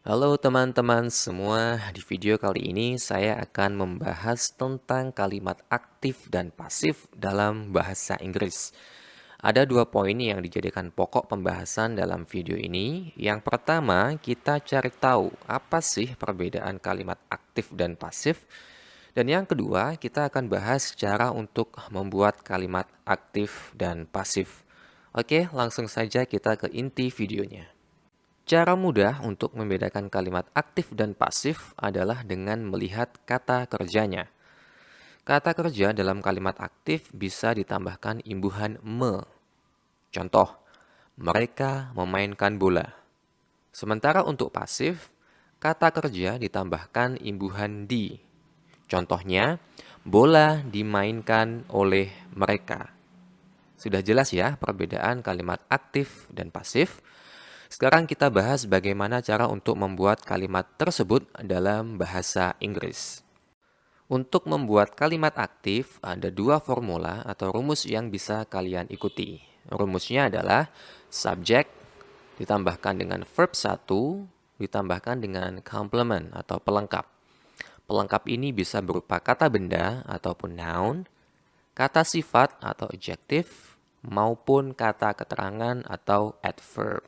Halo teman-teman semua, di video kali ini saya akan membahas tentang kalimat aktif dan pasif dalam bahasa Inggris. Ada dua poin yang dijadikan pokok pembahasan dalam video ini. Yang pertama, kita cari tahu apa sih perbedaan kalimat aktif dan pasif. Dan yang kedua, kita akan bahas cara untuk membuat kalimat aktif dan pasif. Oke, langsung saja kita ke inti videonya. Cara mudah untuk membedakan kalimat aktif dan pasif adalah dengan melihat kata kerjanya. Kata kerja dalam kalimat aktif bisa ditambahkan imbuhan me. Contoh, mereka memainkan bola. Sementara untuk pasif, kata kerja ditambahkan imbuhan di. Contohnya, bola dimainkan oleh mereka. Sudah jelas ya perbedaan kalimat aktif dan pasif. Sekarang kita bahas bagaimana cara untuk membuat kalimat tersebut dalam bahasa Inggris. Untuk membuat kalimat aktif, ada dua formula atau rumus yang bisa kalian ikuti. Rumusnya adalah subject ditambahkan dengan verb 1 ditambahkan dengan complement atau pelengkap. Pelengkap ini bisa berupa kata benda ataupun noun, kata sifat atau adjective, maupun kata keterangan atau adverb.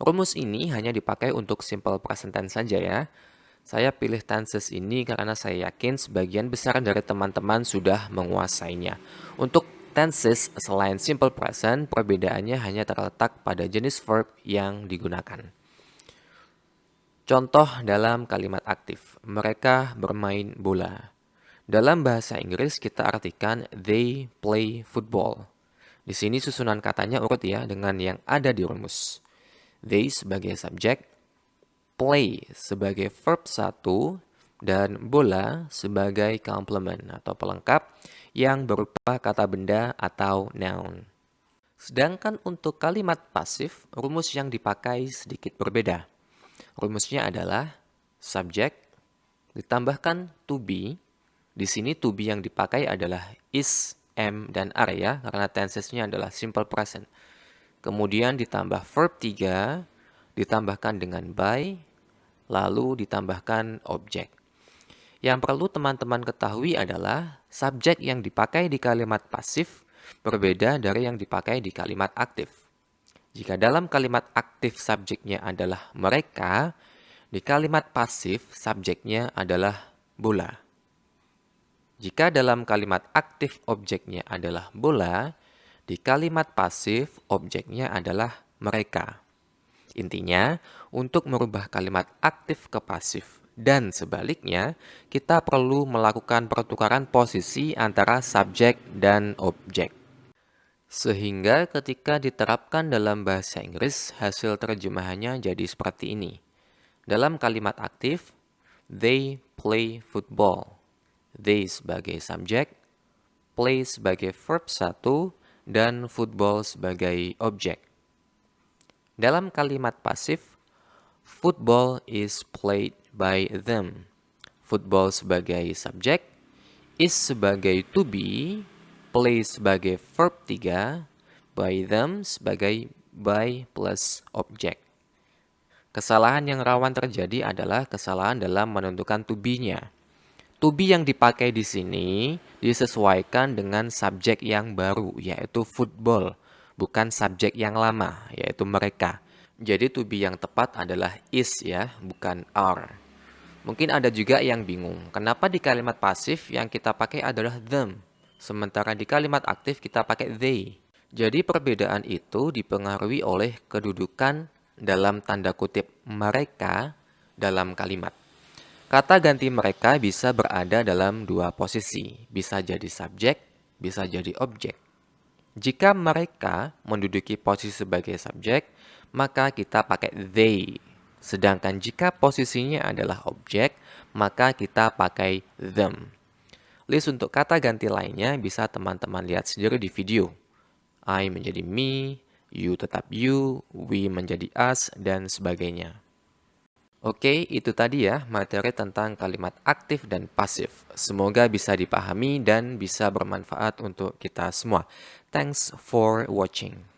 Rumus ini hanya dipakai untuk simple present tense saja ya. Saya pilih tenses ini karena saya yakin sebagian besar dari teman-teman sudah menguasainya. Untuk tenses selain simple present, perbedaannya hanya terletak pada jenis verb yang digunakan. Contoh dalam kalimat aktif, mereka bermain bola. Dalam bahasa Inggris kita artikan they play football. Di sini susunan katanya urut ya dengan yang ada di rumus. They sebagai subjek, play sebagai verb 1, dan bola sebagai complement atau pelengkap yang berupa kata benda atau noun. Sedangkan untuk kalimat pasif, rumus yang dipakai sedikit berbeda. Rumusnya adalah subjek ditambahkan to be. Di sini to be yang dipakai adalah is, am, dan are ya, karena tensesnya adalah simple present. Kemudian ditambah verb 3, ditambahkan dengan by, lalu ditambahkan objek. Yang perlu teman-teman ketahui adalah subjek yang dipakai di kalimat pasif berbeda dari yang dipakai di kalimat aktif. Jika dalam kalimat aktif subjeknya adalah mereka, di kalimat pasif subjeknya adalah bola. Jika dalam kalimat aktif objeknya adalah bola, di kalimat pasif, objeknya adalah mereka. Intinya, untuk merubah kalimat aktif ke pasif dan sebaliknya, kita perlu melakukan pertukaran posisi antara subjek dan objek. Sehingga ketika diterapkan dalam bahasa Inggris, hasil terjemahannya jadi seperti ini. Dalam kalimat aktif, they play football. They sebagai subjek, play sebagai verb 1, dan football sebagai objek. Dalam kalimat pasif, football is played by them. Football sebagai subjek, is sebagai to be, play sebagai verb 3, by them sebagai by plus objek. Kesalahan yang rawan terjadi adalah kesalahan dalam menentukan to be-nya. To be yang dipakai di sini disesuaikan dengan subjek yang baru, yaitu football, bukan subjek yang lama, yaitu mereka. Jadi to be yang tepat adalah is ya, bukan are. Mungkin ada juga yang bingung, kenapa di kalimat pasif yang kita pakai adalah them, sementara di kalimat aktif kita pakai they. Jadi perbedaan itu dipengaruhi oleh kedudukan dalam tanda kutip mereka dalam kalimat. Kata ganti mereka bisa berada dalam dua posisi, bisa jadi subjek, bisa jadi objek. Jika mereka menduduki posisi sebagai subjek, maka kita pakai they. Sedangkan jika posisinya adalah objek, maka kita pakai them. List untuk kata ganti lainnya bisa teman-teman lihat sendiri di video. I menjadi me, you tetap you, we menjadi us, dan sebagainya. Oke, itu tadi ya materi tentang kalimat aktif dan pasif. Semoga bisa dipahami dan bisa bermanfaat untuk kita semua. Thanks for watching.